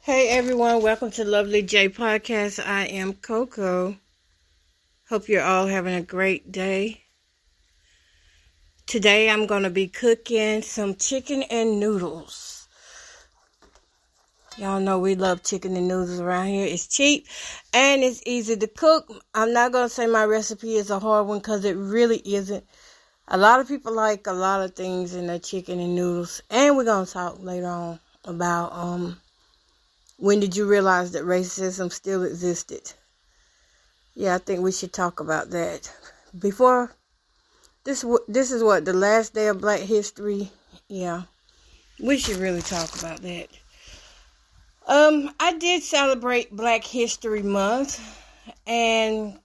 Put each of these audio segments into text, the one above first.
Hey everyone, welcome to Lovely J Podcast. I am Coco. Hope you're all having a great day. Today I'm going to be cooking some chicken and noodles. Y'all know we love chicken and noodles around here. It's cheap and it's easy to cook. I'm not going to say my recipe is a hard one because it really isn't. A lot of people like a lot of things in their chicken and noodles. And we're going to talk later on about when did you realize that racism still existed? Yeah, I think we should talk about that. Before, this is what, the last day of Black History? Yeah, we should really talk about that. I did celebrate Black History Month, and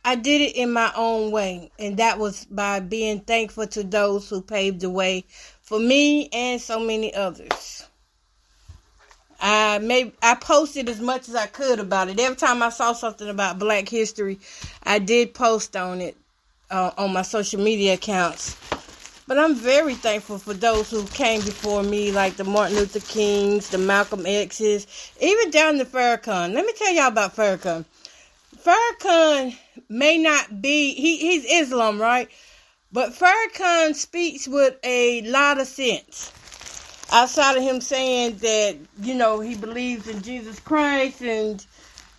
I did it in my own way. And that was by being thankful to those who paved the way for me and so many others. I posted as much as I could about it. Every time I saw something about Black history, I did post on it on my social media accounts. But I'm very thankful for those who came before me, like the Martin Luther Kings, the Malcolm X's, even down to Farrakhan. Let me tell y'all about Farrakhan. Farrakhan may not be, he's Islam, right? But Farrakhan speaks with a lot of sense. Outside of him saying that, he believes in Jesus Christ and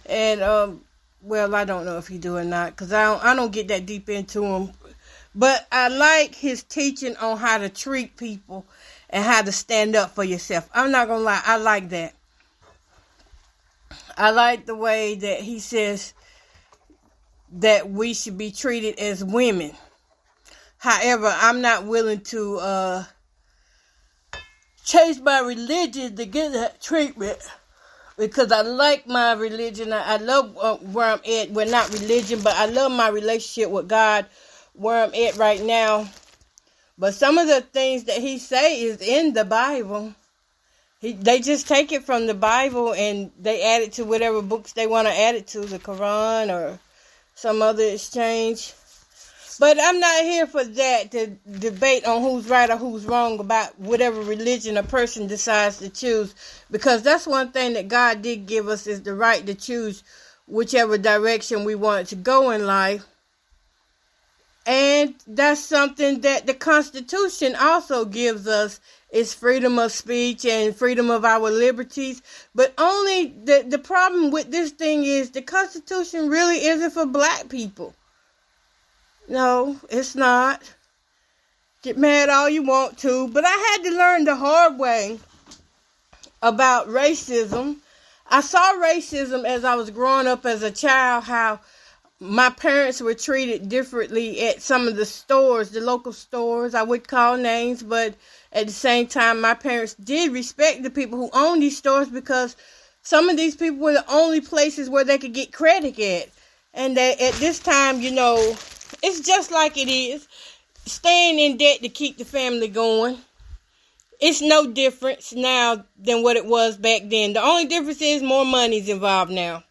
well, I don't know if he do or not, because I don't get that deep into him. But I like his teaching on how to treat people and how to stand up for yourself. I'm not going to lie, I like that. I like the way that he says that we should be treated as women. However, I'm not willing to change my religion to get that treatment, because I like my religion. I love where I'm at. Well, not religion, but I love my relationship with God where I'm at right now. But some of the things that he say is in the Bible. They just take it from the Bible and they add it to whatever books they want to add it to, the Quran or some other exchange. But I'm not here for that, to debate on who's right or who's wrong about whatever religion a person decides to choose. Because that's one thing that God did give us, is the right to choose whichever direction we want to go in life. And that's something that the Constitution also gives us, is freedom of speech and freedom of our liberties. But only the problem with this thing is the Constitution really isn't for black people. No, it's not. Get mad all you want to. But I had to learn the hard way about racism. I saw racism as I was growing up as a child, how my parents were treated differently at some of the stores, the local stores. I would call names, but at the same time, my parents did respect the people who owned these stores, because some of these people were the only places where they could get credit at. And that at this time, it's just like it is. Staying in debt to keep the family going. It's no difference now than what it was back then. The only difference is more money's involved now.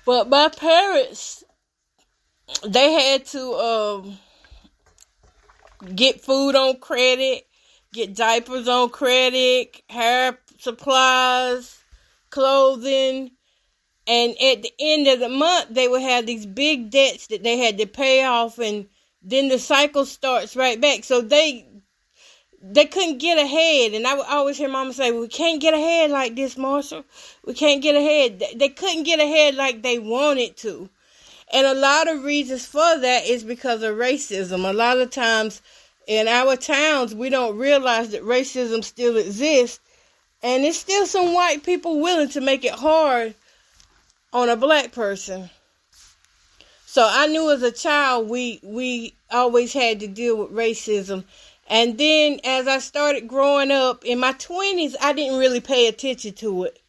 But my parents, they had to get food on credit, get diapers on credit, hair supplies, clothing. And at the end of the month, they would have these big debts that they had to pay off, and then the cycle starts right back. So they couldn't get ahead. And I would always hear Mama say, "We can't get ahead like this, Marshall. We can't get ahead." They couldn't get ahead like they wanted to. And a lot of reasons for that is because of racism. A lot of times in our towns, we don't realize that racism still exists. And it's still some white people willing to make it hard on a black person. So I knew as a child we always had to deal with racism. And then as I started growing up in my 20s, I didn't really pay attention to it.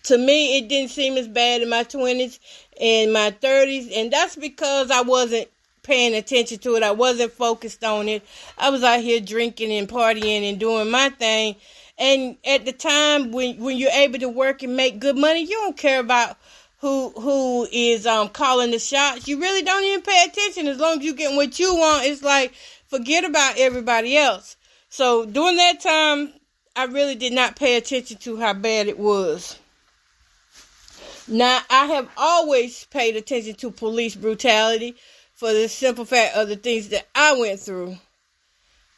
To me, it didn't seem as bad in my 20s and my 30s. And that's because I wasn't paying attention to it. I wasn't focused on it. I was out here drinking and partying and doing my thing. And at the time when you're able to work and make good money, you don't care about who is calling the shots. You really don't even pay attention. As long as you get what you want, it's like, forget about everybody else. So during that time, I really did not pay attention to how bad it was. Now, I have always paid attention to police brutality for the simple fact of the things that I went through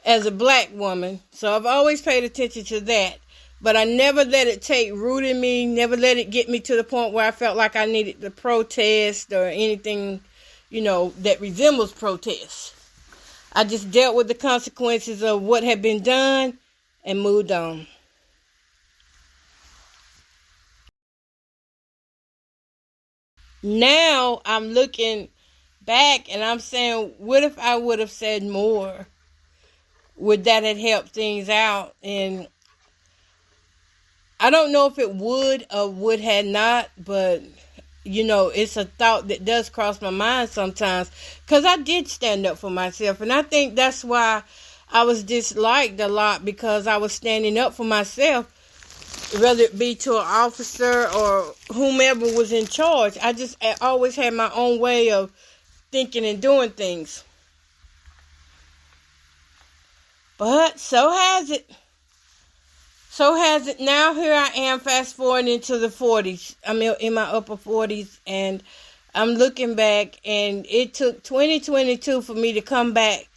as a black woman. So I've always paid attention to that. But I never let it take root in me, never let it get me to the point where I felt like I needed to protest or anything, that resembles protest. I just dealt with the consequences of what had been done and moved on. Now I'm looking back and I'm saying, what if I would have said more? Would that have helped things out? And I don't know if it would or would have not, but it's a thought that does cross my mind sometimes, because I did stand up for myself, and I think that's why I was disliked a lot, because I was standing up for myself, whether it be to an officer or whomever was in charge. I always had my own way of thinking and doing things. But so has it. Now here I am, fast forwarding into the 40s. I'm in my upper 40s, and I'm looking back, and it took 2022 for me to come back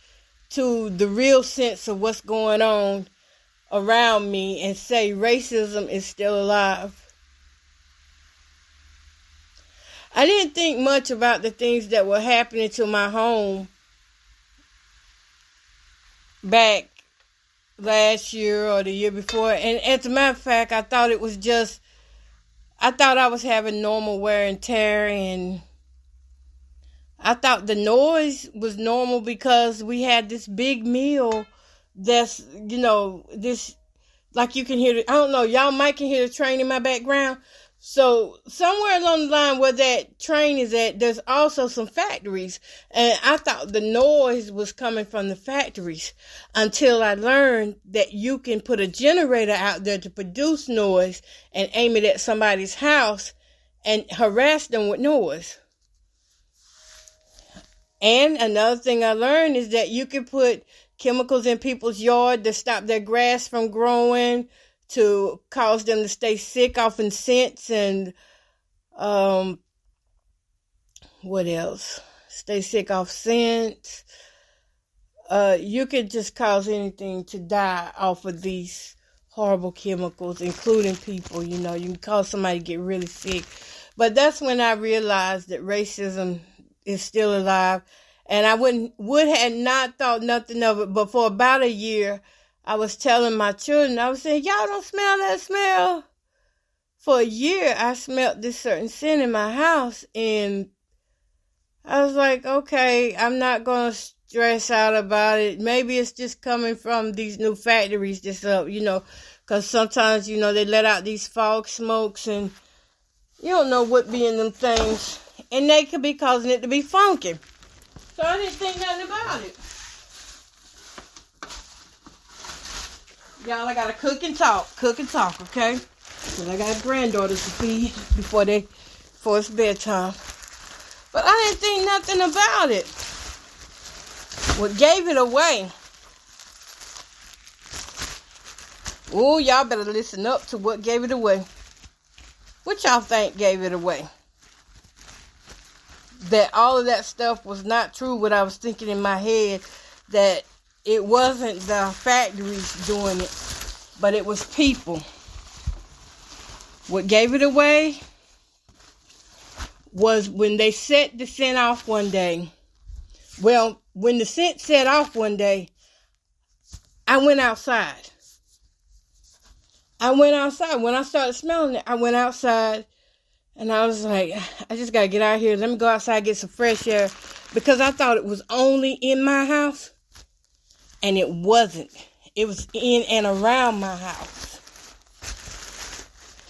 to the real sense of what's going on around me and say racism is still alive. I didn't think much about the things that were happening to my home back last year or the year before. And as a matter of fact, I thought I was having normal wear and tear, and I thought the noise was normal because we had this big meal that's, this, like you can hear, I don't know, y'all might can hear the train in my background. So somewhere along the line where that train is at, there's also some factories. And I thought the noise was coming from the factories until I learned that you can put a generator out there to produce noise and aim it at somebody's house and harass them with noise. And another thing I learned is that you can put chemicals in people's yard to stop their grass from growing, to cause them to stay sick off in scents, and what else? Stay sick off scents. You could just cause anything to die off of these horrible chemicals, including people. You can cause somebody to get really sick. But that's when I realized that racism is still alive, and I would have not thought nothing of it. But for about a year, I was telling my children, I was saying, y'all don't smell that smell. For a year, I smelled this certain scent in my house, and I was like, okay, I'm not going to stress out about it. Maybe it's just coming from these new factories just up, because sometimes, they let out these fog smokes, and you don't know what be in them things, and they could be causing it to be funky. So I didn't think nothing about it. Y'all, I gotta cook and talk, okay? Because I got granddaughters to feed before it's bedtime. But I didn't think nothing about it. What gave it away? Oh, y'all better listen up to what gave it away. What y'all think gave it away? That all of that stuff was not true, what I was thinking in my head, that it wasn't the factories doing it, but it was people. What gave it away was when they set the scent off one day. Well, when the scent set off one day, I went outside. When I started smelling it, I went outside, and I was like, I just got to get out of here. Let me go outside and get some fresh air, because I thought it was only in my house. And it wasn't. It was in and around my house.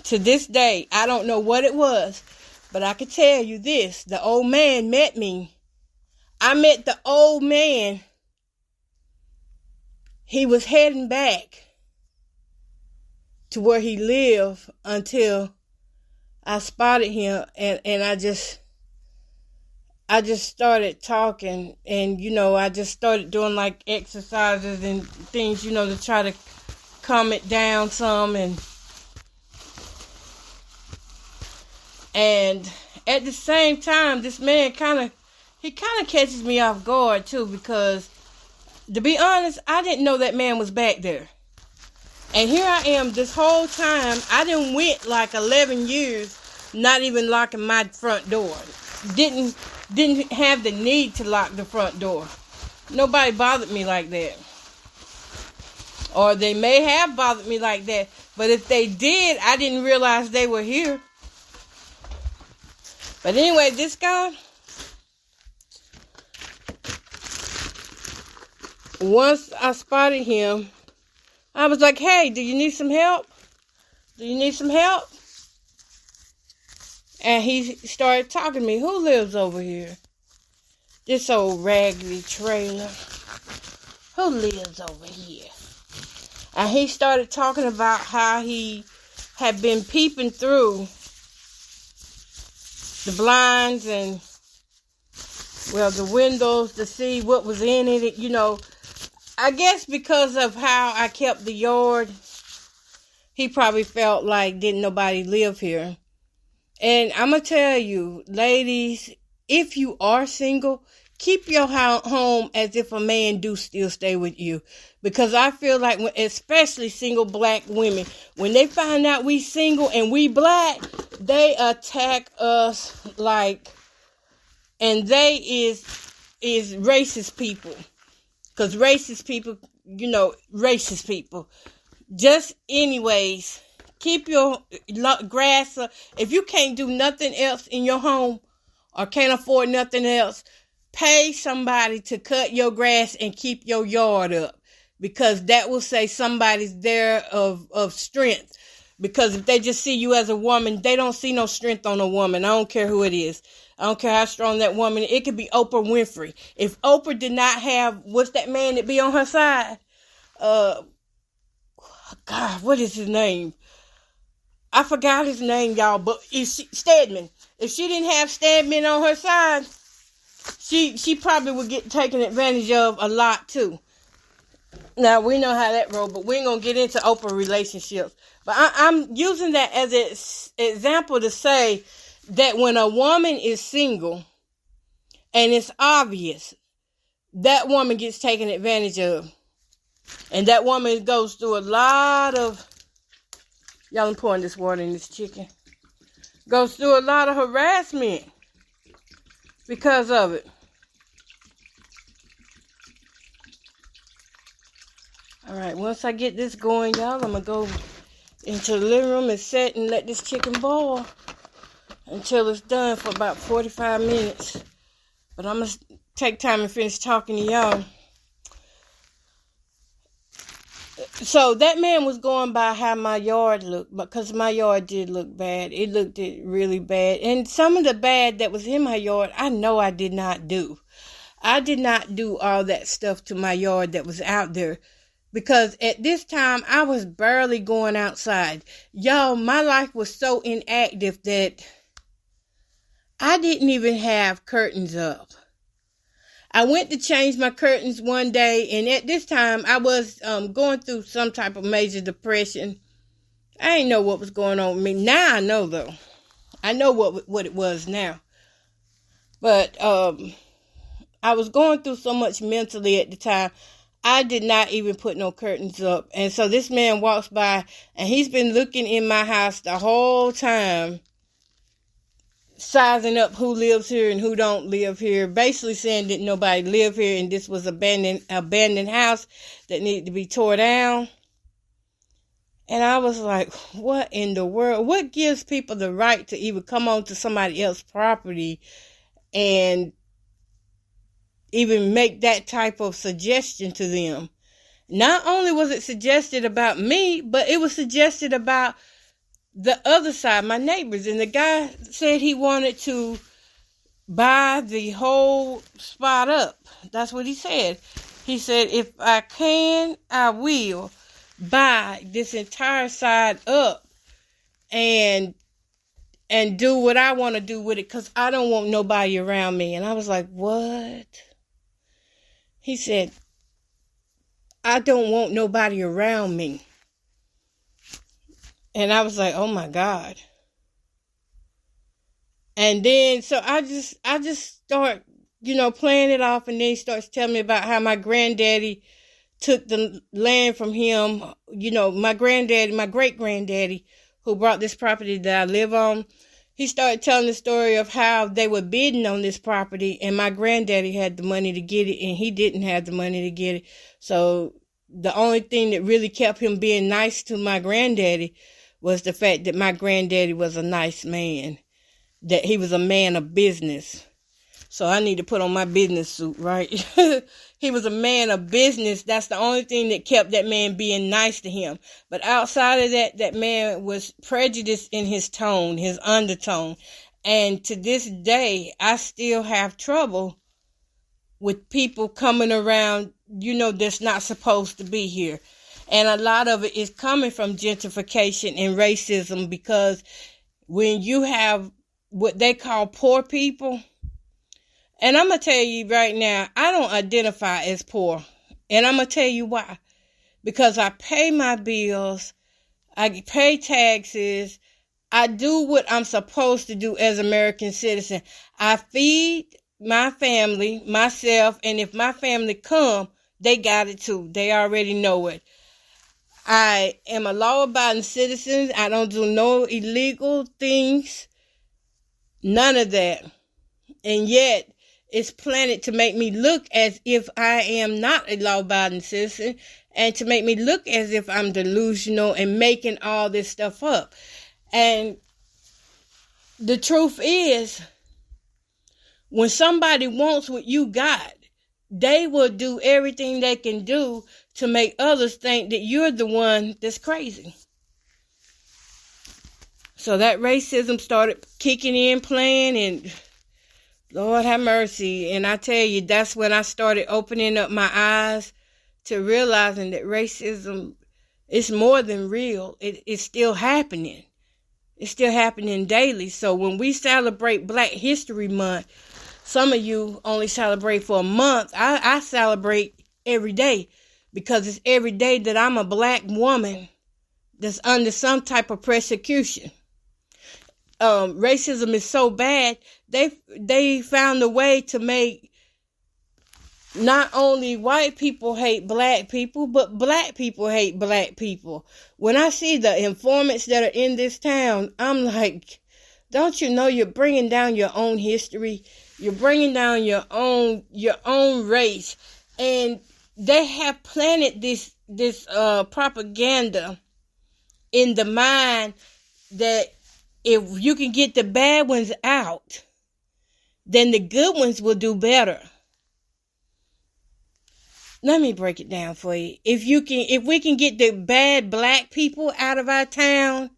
To this day, I don't know what it was, but I can tell you this. The old man met me. I met the old man. He was heading back to where he lived until I spotted him, and I just started talking, and I just started doing like exercises and things, to try to calm it down some, and at the same time, this man kind of catches me off guard too, because to be honest, I didn't know that man was back there. And here I am this whole time. I done went like 11 years not even locking my front door. Didn't have the need to lock the front door. Nobody bothered me like that. Or they may have bothered me like that. But if they did, I didn't realize they were here. But anyway, this guy, once I spotted him, I was like, hey, do you need some help? Do you need some help? And he started talking to me. Who lives over here? This old raggedy trailer. Who lives over here? And he started talking about how he had been peeping through the blinds and, the windows to see what was in it, I guess because of how I kept the yard, he probably felt like didn't nobody live here. And I'm going to tell you, ladies, if you are single, keep your home as if a man do still stay with you. Because I feel like, especially single black women, when they find out we single and we black, they attack us like, and they is racist people. Because racist people, racist people. Just anyways, keep your grass up. If you can't do nothing else in your home or can't afford nothing else, pay somebody to cut your grass and keep your yard up. Because that will say somebody's there of strength. Because if they just see you as a woman, they don't see no strength on a woman. I don't care who it is. I don't care how strong that woman is. It could be Oprah Winfrey. If Oprah did not have, what's that man that be on her side? God, what is his name? I forgot his name, y'all. But Stedman. If she didn't have Stedman on her side, she probably would get taken advantage of a lot too. Now, we know how that roll, but we ain't going to get into Oprah relationships. But I'm using that as an example to say that when a woman is single and it's obvious, that woman gets taken advantage of. And that woman goes through a lot of, y'all, I'm pouring this water in this chicken, goes through a lot of harassment because of it. All right, once I get this going, y'all, I'm going to go into the living room and sit and let this chicken boil until it's done for about 45 minutes. But I'm going to take time and finish talking to y'all. So that man was going by how my yard looked, because my yard did look bad. It looked really bad. And some of the bad that was in my yard, I know I did not do. I did not do all that stuff to my yard that was out there. Because at this time, I was barely going outside. Y'all, my life was so inactive that I didn't even have curtains up. I went to change my curtains one day, and at this time, I was going through some type of major depression. I didn't know what was going on with me. Now I know, though. I know what it was now. But I was going through so much mentally at the time, I did not even put no curtains up. And so this man walks by, and he's been looking in my house the whole time, sizing up who lives here and who don't live here, basically saying that nobody live here and this was abandoned house that needed to be tore down. And I was like, what in the world? What gives people the right to even come onto somebody else's property and even make that type of suggestion to them? Not only was it suggested about me, but it was suggested about the other side, my neighbors. And the guy said he wanted to buy the whole spot up. That's what he said. He said, if I can, I will buy this entire side up and and do what I want to do with it because I don't want nobody around me. And I was like, what? He said, I don't want nobody around me. And I was like, oh my God. And then, so I just start, playing it off. And then he starts telling me about how my granddaddy took the land from him. My great granddaddy, who brought this property that I live on. He started telling the story of how they were bidding on this property and my granddaddy had the money to get it and he didn't have the money to get it. So the only thing that really kept him being nice to my granddaddy was the fact that my granddaddy was a nice man, that he was a man of business. So I need to put on my business suit, right? He was a man of business. That's the only thing that kept that man being nice to him. But outside of that, that man was prejudiced in his tone, his undertone. And to this day, I still have trouble with people coming around, that's not supposed to be here. And a lot of it is coming from gentrification and racism, because when you have what they call poor people, and I'm going to tell you right now, I don't identify as poor. And I'm going to tell you why. Because I pay my bills, I pay taxes, I do what I'm supposed to do as an American citizen. I feed my family, myself, and if my family come, they got it too. They already know it. I am a law-abiding citizen. I don't do no illegal things. None of that. And yet, it's planted to make me look as if I am not a law-abiding citizen and to make me look as if I'm delusional and making all this stuff up. And the truth is, when somebody wants what you got, they will do everything they can do to make others think that you're the one that's crazy. So that racism started kicking in, playing, and Lord have mercy. And I tell you, that's when I started opening up my eyes to realizing that racism is more than real. It's still happening. It's still happening daily. So when we celebrate Black History Month, some of you only celebrate for a month. I celebrate every day, because it's every day that I'm a Black woman that's under some type of persecution. Racism is so bad, they found a way to make not only white people hate Black people, but Black people hate Black people. When I see the informants that are in this town, I'm like, don't you know you're bringing down your own history? You're bringing down your own race. And they have planted this propaganda in the mind that if you can get the bad ones out, then the good ones will do better. Let me break it down for you. If we can get the bad Black people out of our town,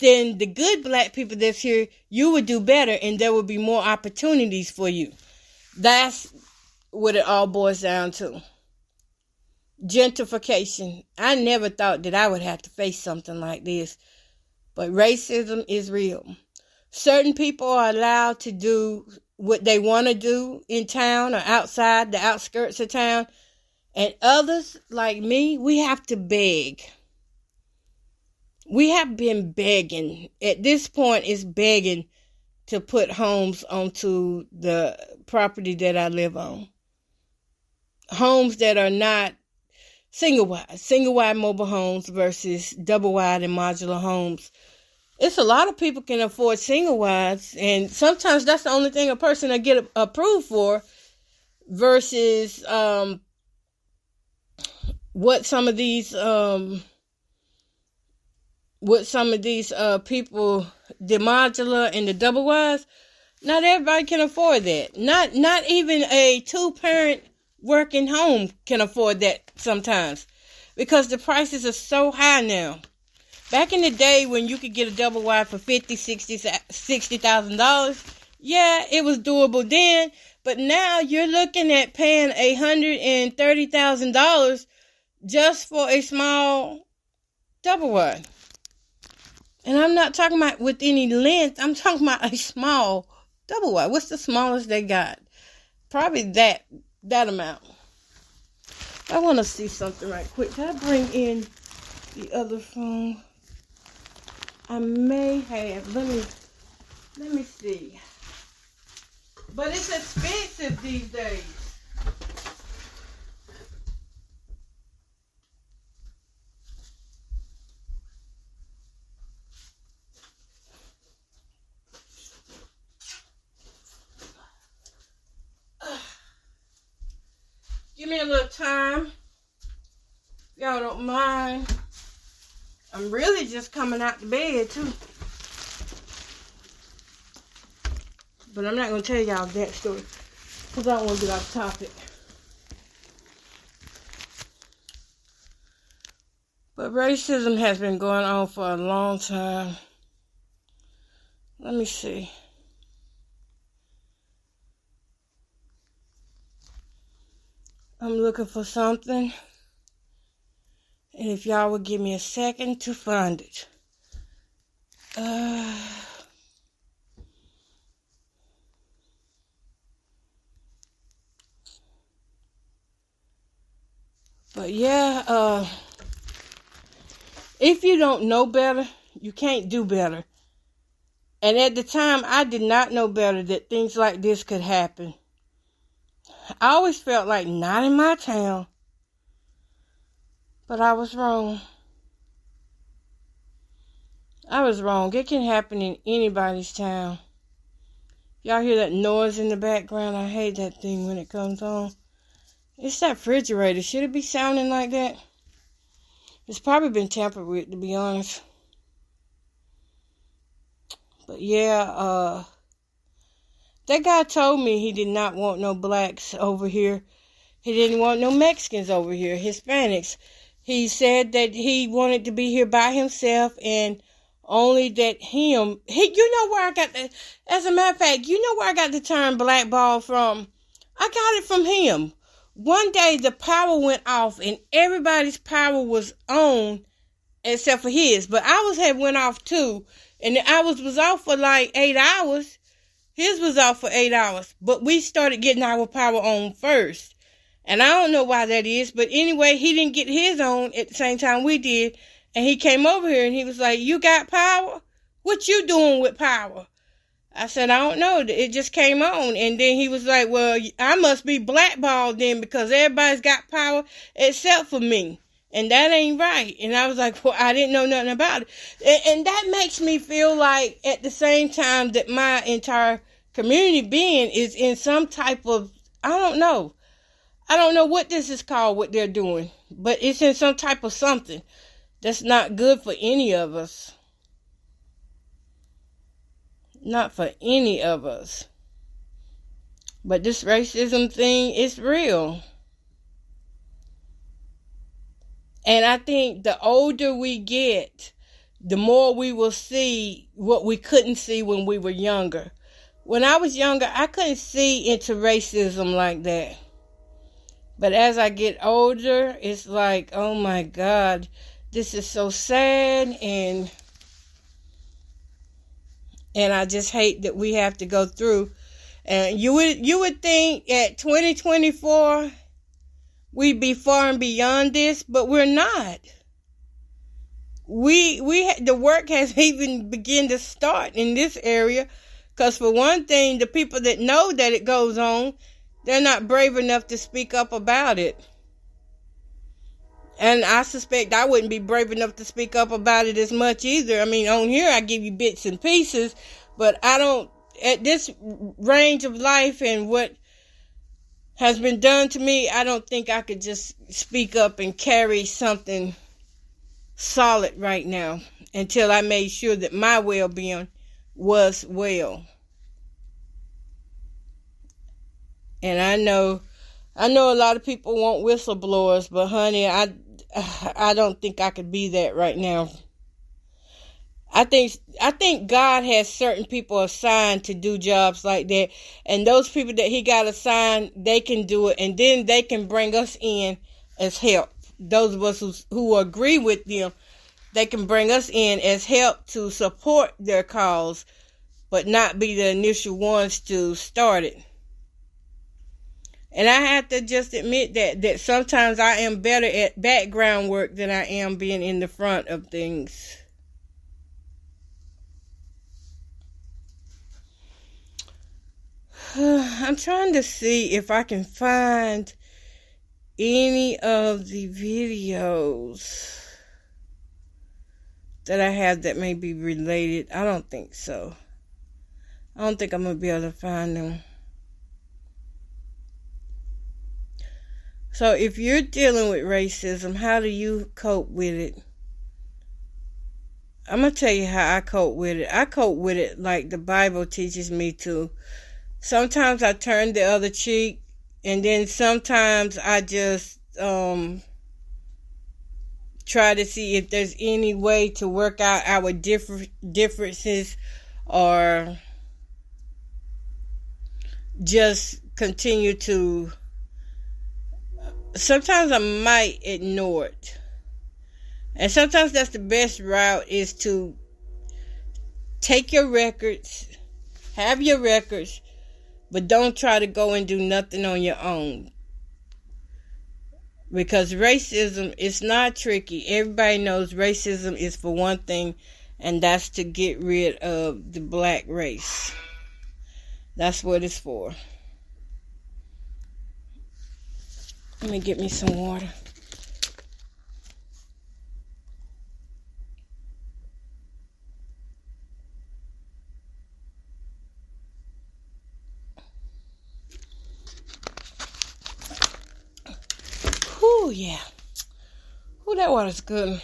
then the good Black people that's here, you would do better and there would be more opportunities for you. That's what it all boils down to. Gentrification. I never thought that I would have to face something like this. But racism is real. Certain people are allowed to do what they want to do in town or outside the outskirts of town. And others, like me, we have to beg. We have been begging. At this point, it's begging to put homes onto the property that I live on. Homes that are not single-wide mobile homes versus double-wide and modular homes. It's a lot of people can afford single-wides, and sometimes that's the only thing a person will get approved for versus what some of these people, the modular and the double-wides, not everybody can afford that. Not even a two-parent working home can afford that sometimes, because the prices are so high now. Back in the day when you could get a double wide for $60,000, yeah, it was doable then. But now you're looking at paying $130,000 just for a small double wide. And I'm not talking about with any length. I'm talking about a small double wide. What's the smallest they got? Probably that amount. I want to see something right quick. Can I bring in the other phone? I may have. Let me see. But it's expensive these days. Give me a little time. If y'all don't mind. I'm really just coming out the bed too. But I'm not going to tell y'all that story because I don't want to get off topic. But racism has been going on for a long time. Let me see. I'm looking for something. And if y'all would give me a second to find it. But yeah, if you don't know better, you can't do better. And at the time, I did not know better that things like this could happen. I always felt like not in my town. But I was wrong. I was wrong. It can happen in anybody's town. Y'all hear that noise in the background? I hate that thing when it comes on. It's that refrigerator. Should it be sounding like that? It's probably been tampered with, to be honest. But yeah, that guy told me he did not want no blacks over here. He didn't want no Mexicans over here, Hispanics. He said that he wanted to be here by himself and only that you know where I got that, as a matter of fact, you know where I got the term blackball from? I got it from him. One day the power went off and everybody's power was on except for his. But ours had went off too. And ours was off for like 8 hours. His was off for 8 hours. But we started getting our power on first. And I don't know why that is. But anyway, he didn't get his on at the same time we did. And he came over here and he was like, "You got power? What you doing with power?" I said, "I don't know. It just came on." And then he was like, "Well, I must be blackballed then because everybody's got power except for me. And that ain't right." And I was like, "Well, I didn't know nothing about it." And that makes me feel like at the same time that my entire community being is in some type of, I don't know what this is called, what they're doing. But it's in some type of something that's not good for any of us. Not for any of us. But this racism thing is real. And I think the older we get, the more we will see what we couldn't see when we were younger. When I was younger, I couldn't see into racism like that. But as I get older, it's like, oh my God, this is so sad, and I just hate that we have to go through. And you would think at 2024 we'd be far and beyond this, but we're not. The work has even begun to start in this area, because for one thing, the people that know that it goes on, they're not brave enough to speak up about it. And I suspect I wouldn't be brave enough to speak up about it as much either. I mean, on here I give you bits and pieces, but I don't, at this range of life and what has been done to me, I don't think I could just speak up and carry something solid right now until I made sure that my well-being was well. And I know a lot of people want whistleblowers, but honey, I don't think I could be that right now. I think God has certain people assigned to do jobs like that, and those people that he got assigned, they can do it, and then they can bring us in as help. Those of us who agree with them, they can bring us in as help to support their cause, but not be the initial ones to start it. And I have to just admit that sometimes I am better at background work than I am being in the front of things. I'm trying to see if I can find any of the videos that I have that may be related. I don't think so. I don't think I'm going to be able to find them. So if you're dealing with racism, how do you cope with it? I'm going to tell you how I cope with it. I cope with it like the Bible teaches me to. Sometimes I turn the other cheek, and then sometimes I just try to see if there's any way to work out our differences, or just continue to. Sometimes I might ignore it. And sometimes that's the best route, is to take your records, have your records, but don't try to go and do nothing on your own. Because racism is not tricky. Everybody knows racism is for one thing, and that's to get rid of the black race. That's what it's for. Let me get me some water. Ooh, yeah. Ooh, that water's good.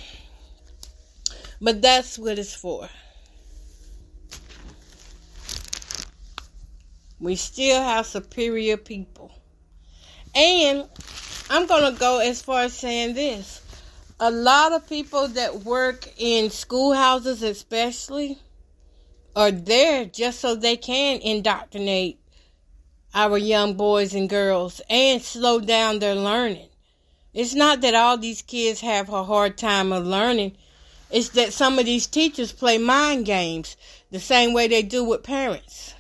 But that's what it's for. We still have superior people. And I'm going to go as far as saying this. A lot of people that work in schoolhouses especially are there just so they can indoctrinate our young boys and girls and slow down their learning. It's not that all these kids have a hard time of learning. It's that some of these teachers play mind games the same way they do with parents.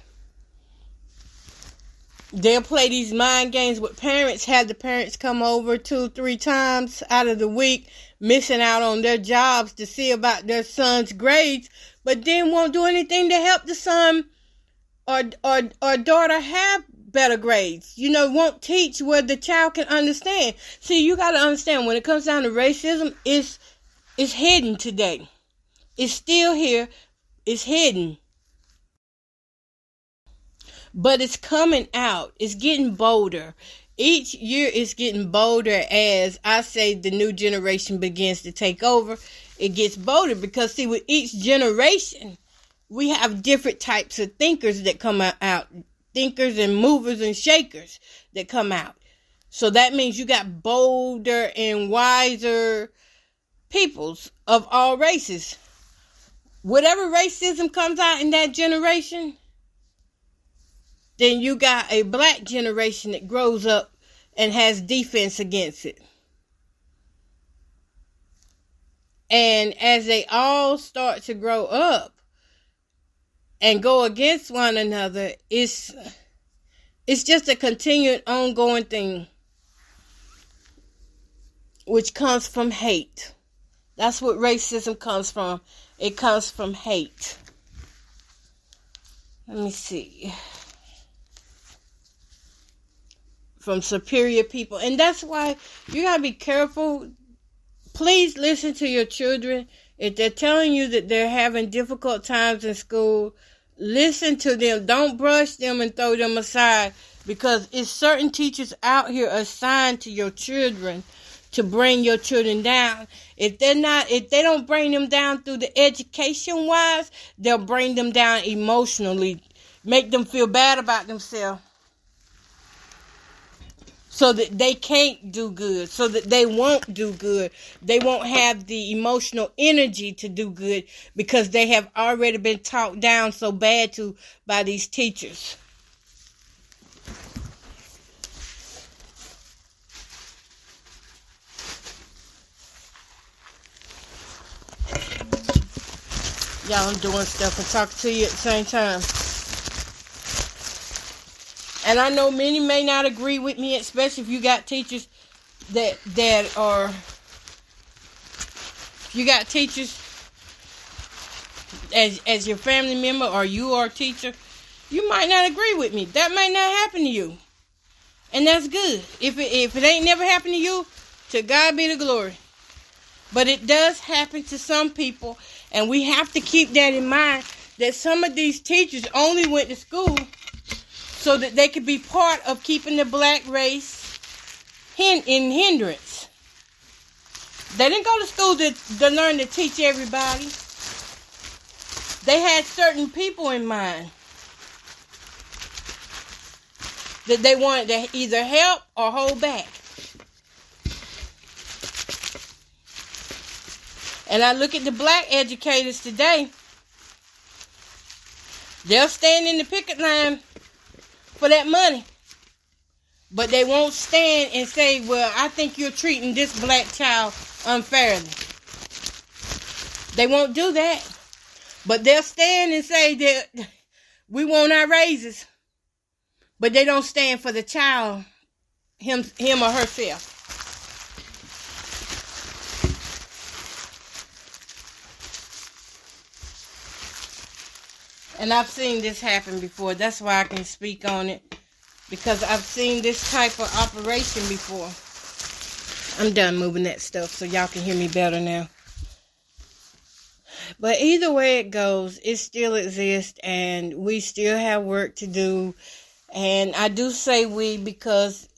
They'll play these mind games with parents, have the parents come over 2-3 times out of the week, missing out on their jobs to see about their son's grades, but then won't do anything to help the son or daughter have better grades. Won't teach where the child can understand. See, you got to understand, when it comes down to racism, it's hidden today. It's still here. It's hidden. But it's coming out. It's getting bolder. Each year it's getting bolder as, I say, the new generation begins to take over. It gets bolder because, see, with each generation, we have different types of thinkers that come out. Thinkers and movers and shakers that come out. So that means you got bolder and wiser peoples of all races. Whatever racism comes out in that generation, then you got a black generation that grows up and has defense against it. And as they all start to grow up and go against one another, it's just a continued, ongoing thing, which comes from hate. That's what racism comes from. It comes from hate. Let me see. From superior people. And that's why you gotta be careful. Please listen to your children. If they're telling you that they're having difficult times in school, listen to them. Don't brush them and throw them aside, because it's certain teachers out here assigned to your children to bring your children down. If they don't bring them down through the education wise, they'll bring them down emotionally, make them feel bad about themselves, so that they can't do good, so that they won't do good. They won't have the emotional energy to do good because they have already been talked down so bad to by these teachers. Y'all, I'm doing stuff and talking to you at the same time. And I know many may not agree with me, especially if you got teachers that are, you got teachers as your family member, or you are a teacher, you might not agree with me. That might not happen to you. And that's good. If it ain't never happened to you, to God be the glory. But it does happen to some people, and we have to keep that in mind, that some of these teachers only went to school so that they could be part of keeping the black race in hindrance. They didn't go to school to learn to teach everybody. They had certain people in mind that they wanted to either help or hold back. And I look at the black educators today. They'll stand in the picket line for that money. But they won't stand and say, well, I think you're treating this black child unfairly. They won't do that. But they'll stand and say that we want our raises. But they don't stand for the child, him or herself. And I've seen this happen before. That's why I can speak on it. Because I've seen this type of operation before. I'm done moving that stuff so y'all can hear me better now. But either way it goes, it still exists. And we still have work to do. And I do say we because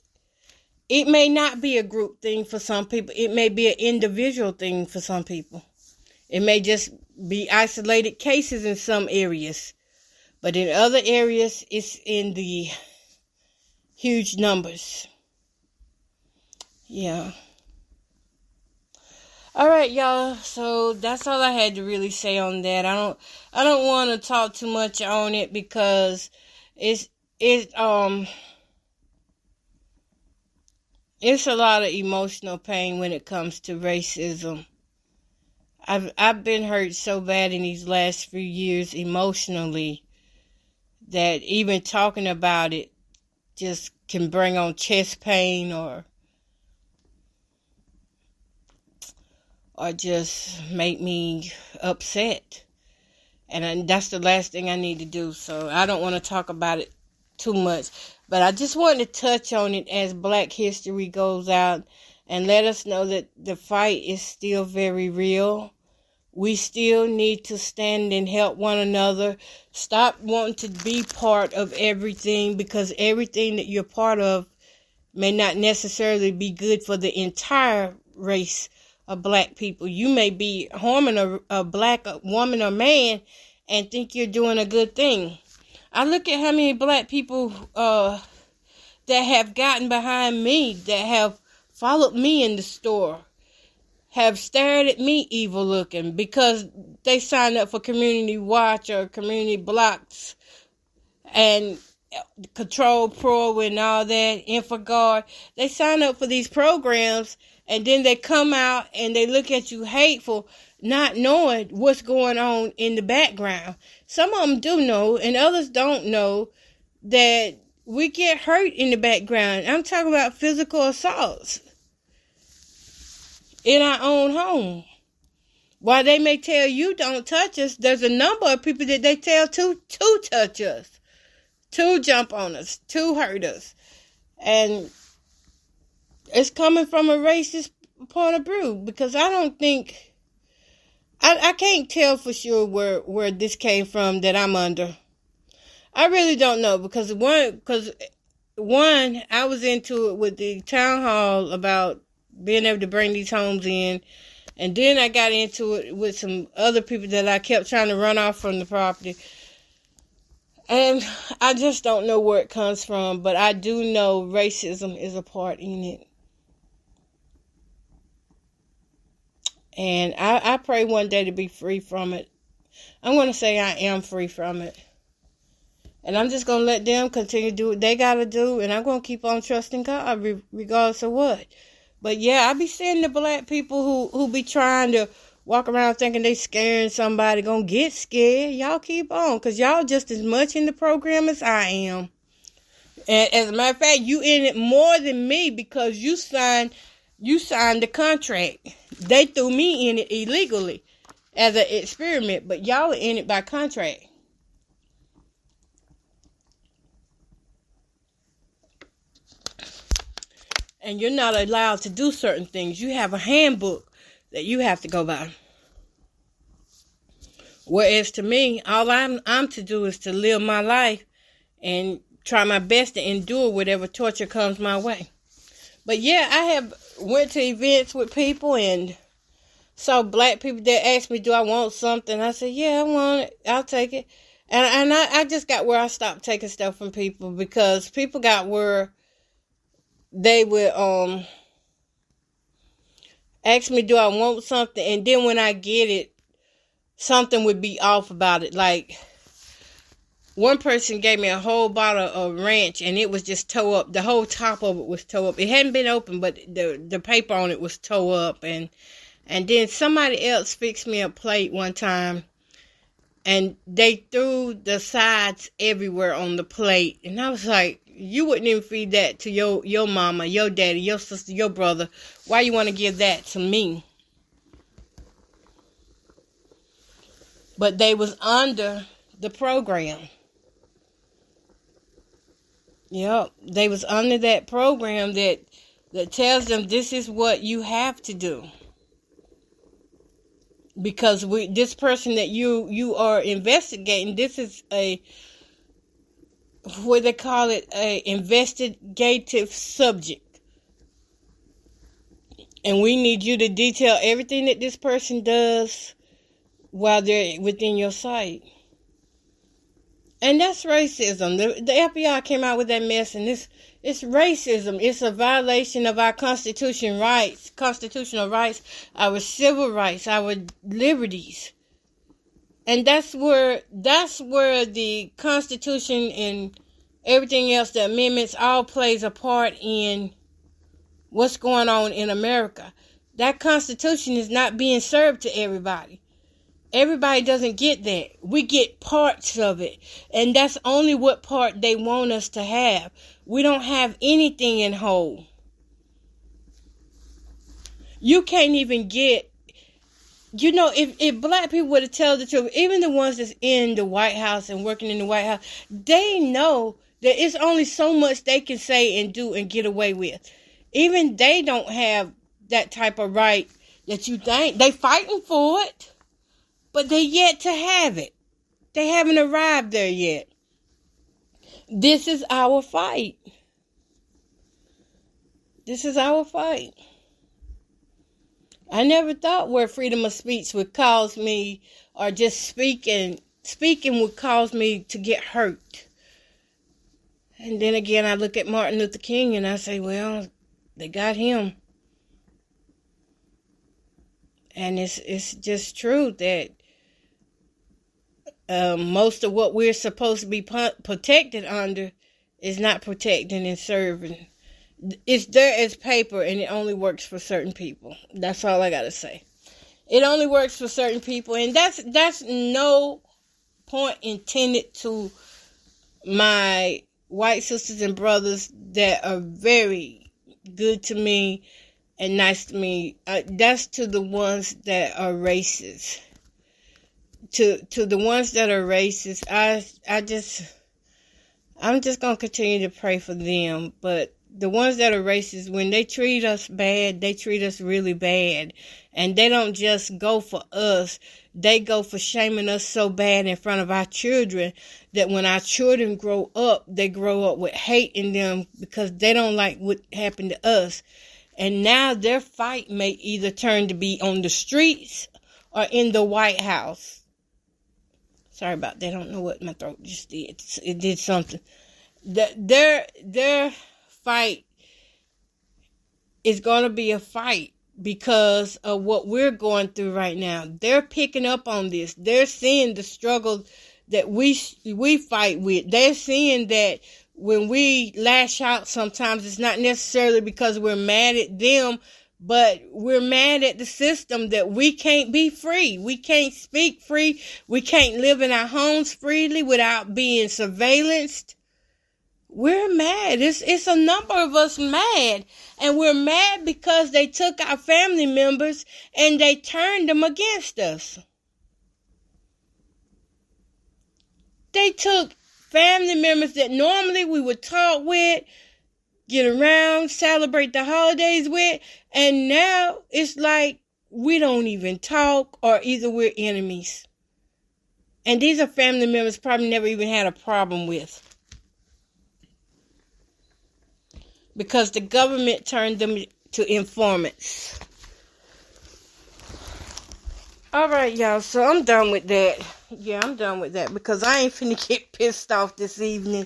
it may not be a group thing for some people. It may be an individual thing for some people. It may just be isolated cases in some areas. But in other areas, it's in the huge numbers. Yeah. All right, y'all. So that's all I had to really say on that. I don't want to talk too much on it because it's a lot of emotional pain when it comes to racism. I've been hurt so bad in these last few years emotionally that even talking about it just can bring on chest pain or just make me upset. And that's the last thing I need to do. So I don't want to talk about it too much. But I just wanted to touch on it as Black History goes out and let us know that the fight is still very real. We still need to stand and help one another. Stop wanting to be part of everything because everything that you're part of may not necessarily be good for the entire race of black people. You may be harming a black woman or man and think you're doing a good thing. I look at how many black people that have gotten behind me, that have followed me in the store, have stared at me evil looking because they signed up for Community Watch or Community Blocks and Control Pro and all that, InfoGuard. They sign up for these programs and then they come out and they look at you hateful, not knowing what's going on in the background. Some of them do know and others don't know that we get hurt in the background. I'm talking about physical assaults in our own home. While they may tell you don't touch us, there's a number of people that they tell to touch us, to jump on us, to hurt us. And it's coming from a racist point of view because I don't think, I can't tell for sure where this came from that I'm under. I really don't know because one, I was into it with the town hall about being able to bring these homes in. And then I got into it with some other people that I kept trying to run off from the property. And I just don't know where it comes from. But I do know racism is a part in it. And I pray one day to be free from it. I'm going to say I am free from it. And I'm just going to let them continue to do what they got to do. And I'm going to keep on trusting God regardless of what. But yeah, I be seeing the black people who be trying to walk around thinking they scaring somebody, gonna get scared. Y'all keep on, because y'all just as much in the program as I am. And as a matter of fact, you in it more than me, because you signed the contract. They threw me in it illegally as an experiment, but y'all are in it by contract. And you're not allowed to do certain things. You have a handbook that you have to go by. Whereas to me, all I'm to do is to live my life and try my best to endure whatever torture comes my way. But yeah, I have went to events with people and saw black people that asked me, do I want something? I said, yeah, I want it. I'll take it. And I just got where I stopped taking stuff from people, because people got where they would ask me, do I want something? And then when I get it, something would be off about it. Like, one person gave me a whole bottle of ranch, and it was just tore up. The whole top of it was tore up. It hadn't been opened, but the paper on it was tore up. And then somebody else fixed me a plate one time, and they threw the sides everywhere on the plate. And I was like, you wouldn't even feed that to your mama, your daddy, your sister, your brother. Why you want to give that to me? But they was under the program. Yep, they was under that program that tells them this is what you have to do. Because this person that you are investigating, this is what they call it, a investigative subject. And we need you to detail everything that this person does while they're within your sight. And that's racism. The FBI came out with that mess, and it's racism. It's a violation of our constitutional rights, our civil rights, our liberties. And that's where the Constitution and everything else, the amendments, all plays a part in what's going on in America. That Constitution is not being served to everybody. Everybody doesn't get that. We get parts of it. And that's only what part they want us to have. We don't have anything in whole. You can't even get, if black people were to tell the truth, even the ones that's in the White House and working in the White House, they know that it's only so much they can say and do and get away with. Even they don't have that type of right that you think. They fighting for it, but they yet to have it. They haven't arrived there yet. This is our fight. This is our fight. I never thought where freedom of speech would cause me, or just speaking would cause me to get hurt. And then again, I look at Martin Luther King and I say, well, they got him. And it's just true that most of what we're supposed to be protected under is not protecting and serving. It's there as paper, and it only works for certain people. That's all I gotta say. It only works for certain people, and that's no point intended to my white sisters and brothers that are very good to me and nice to me. That's to the ones that are racist. To the ones that are racist, I'm just gonna continue to pray for them. But the ones that are racist, when they treat us bad, they treat us really bad. And they don't just go for us. They go for shaming us so bad in front of our children that when our children grow up, they grow up with hate in them because they don't like what happened to us. And now their fight may either turn to be on the streets or in the White House. Sorry about that. I don't know what my throat just did. It did something. Their fight is going to be a fight because of what we're going through right now. They're picking up on this. They're seeing the struggle that we fight with. They're seeing that when we lash out sometimes, it's not necessarily because we're mad at them, But we're mad at the system that we can't be free. We can't speak free. We can't live in our homes freely without being surveillanced. We're mad. It's a number of us mad. And we're mad because they took our family members and they turned them against us. They took family members that normally we would talk with, get around, celebrate the holidays with, and now it's like we don't even talk, or either we're enemies. And these are family members probably never even had a problem with, because the government turned them to informants. All right, y'all, so I'm done with that. Yeah, I'm done with that because I ain't finna get pissed off this evening.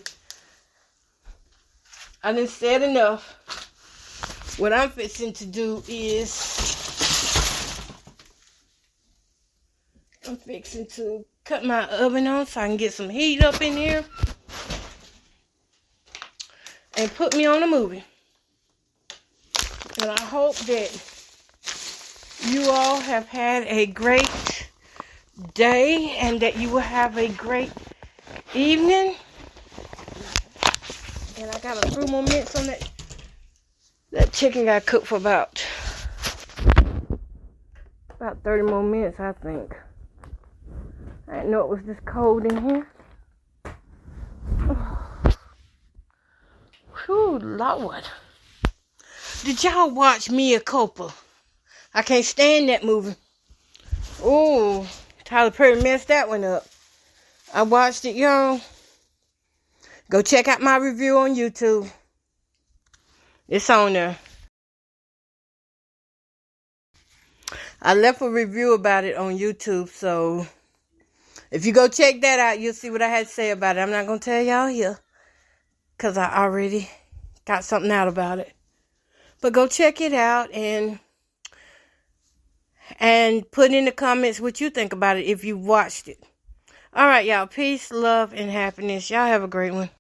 I done said enough. What I'm fixing to do is I'm fixing to cut my oven on so I can get some heat up in here and put me on a movie. And I hope that you all have had a great day and that you will have a great evening. And I got a few more minutes on that. That chicken got cooked for about 30 more minutes, I think. I didn't know it was this cold in here. Whew, Lord. Did y'all watch Mea Culpa? I can't stand that movie. Oh, Tyler Perry messed that one up. I watched it, y'all. Go check out my review on YouTube. It's on there. I left a review about it on YouTube, so if you go check that out, you'll see what I had to say about it. I'm not going to tell y'all here, because I already got something out about it. But go check it out and put in the comments what you think about it if you watched it. All right, y'all. Peace, love, and happiness. Y'all have a great one.